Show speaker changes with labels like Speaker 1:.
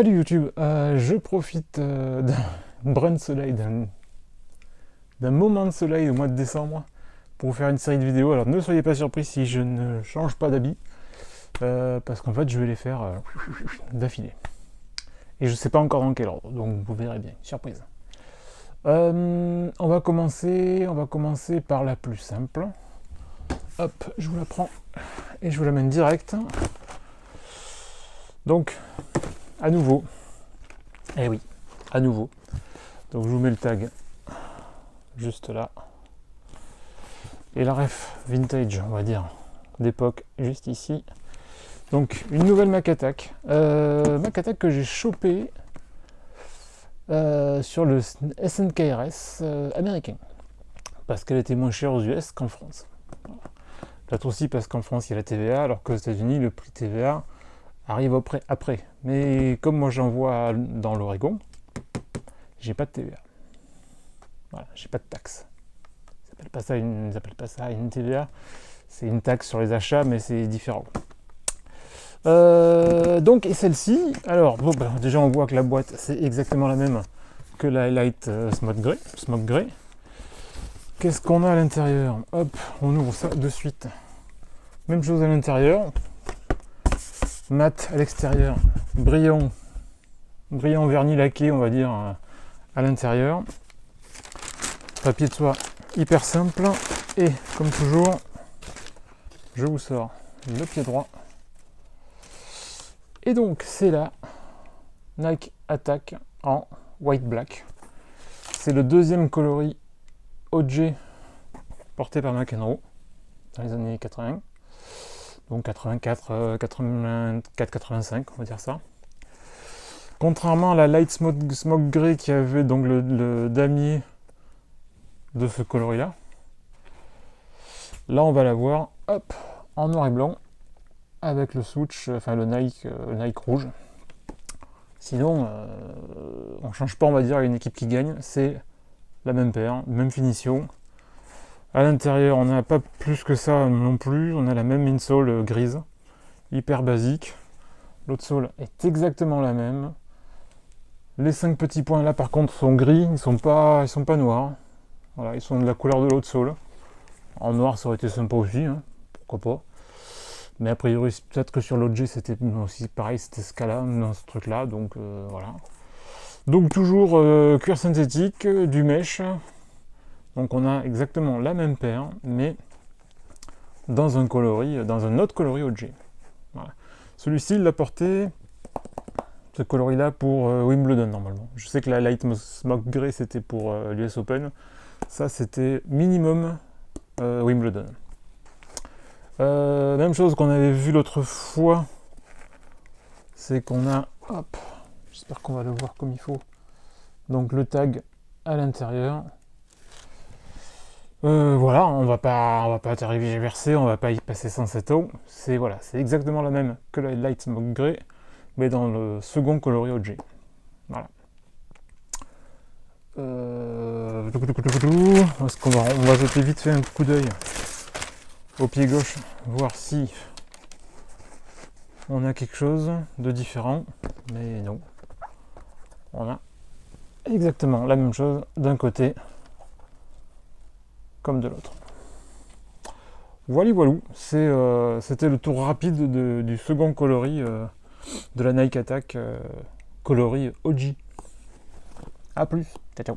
Speaker 1: Salut YouTube, je profite d'un brin de soleil, d'un moment de soleil au mois de décembre pour vous faire une série de vidéos. Alors ne soyez pas surpris si je ne change pas d'habit, parce qu'en fait je vais les faire d'affilée. Et je sais pas encore dans quel ordre, donc vous verrez bien, surprise. On va commencer par la plus simple. Hop, je vous la prends et je vous l'amène direct. Donc, à nouveau, eh oui, à nouveau. Donc je vous mets le tag juste là. Et la ref vintage, on va dire, d'époque, juste ici. Donc une nouvelle Mac Attack. Mac Attack que j'ai chopé sur le SNKRS américain. Parce qu'elle était moins chère aux US qu'en France. Peut-être aussi parce qu'en France il y a la TVA, alors qu'aux États-Unis le prix TVA arrive après. Mais comme moi j'envoie dans l'Oregon, j'ai pas de TVA. Voilà, j'ai pas de taxe. Ils appellent pas ça une TVA. C'est une taxe sur les achats, mais c'est différent. Donc, et celle-ci, alors, bon, déjà on voit que la boîte c'est exactement la même que la Highlight Smoke Grey. Qu'est-ce qu'on a à l'intérieur? Hop, on ouvre ça de suite. Même chose à l'intérieur. Mat à l'extérieur, brillant vernis laqué, on va dire, à l'intérieur. Papier de soie hyper simple. Et comme toujours, je vous sors le pied droit. Et donc c'est la Nike Attack en white black. C'est le deuxième coloris OG porté par McEnroe dans les années 80. Donc 84, 84, 85, on va dire ça. Contrairement à la Light Smoke Grey qui avait donc le damier de ce coloris-là. Là, on va la voir, hop, en noir et blanc, avec le switch, enfin le Nike rouge. Sinon, on change pas, on va dire, à une équipe qui gagne. C'est la même paire, même finition. À l'intérieur, on n'a pas plus que ça non plus. On a la même insole grise, hyper basique. L'autre sole est exactement la même. Les 5 petits points là, par contre, sont gris. Ils sont pas noirs. Voilà, ils sont de la couleur de l'autre sole. En noir, ça aurait été sympa aussi, hein, pourquoi pas. Mais a priori, peut-être que sur l'OG, c'était aussi pareil, c'était ce cas-là, dans ce truc-là, donc voilà. Donc toujours cuir synthétique, du mesh. Donc on a exactement la même paire, mais dans un autre coloris OG. Voilà. Celui-ci, il l'a porté, ce coloris-là, pour Wimbledon, normalement. Je sais que la Light Smoke Grey, c'était pour l'US Open. Ça, c'était minimum Wimbledon. Même chose qu'on avait vu l'autre fois, c'est qu'on a, hop, j'espère qu'on va le voir comme il faut, donc le tag à l'intérieur. Voilà, on va pas tergiverser, on va pas y passer 107 ans. C'est voilà, c'est exactement la même que la Light Smoke Grey, mais dans le second coloris OG. Voilà. Est-ce qu'on va jeter vite fait un coup d'œil au pied gauche, voir si on a quelque chose de différent, mais non. On a exactement la même chose d'un côté comme de l'autre. Voilà, c'était le tour rapide du second coloris de la Nike Attack coloris OG. A plus, ciao ciao.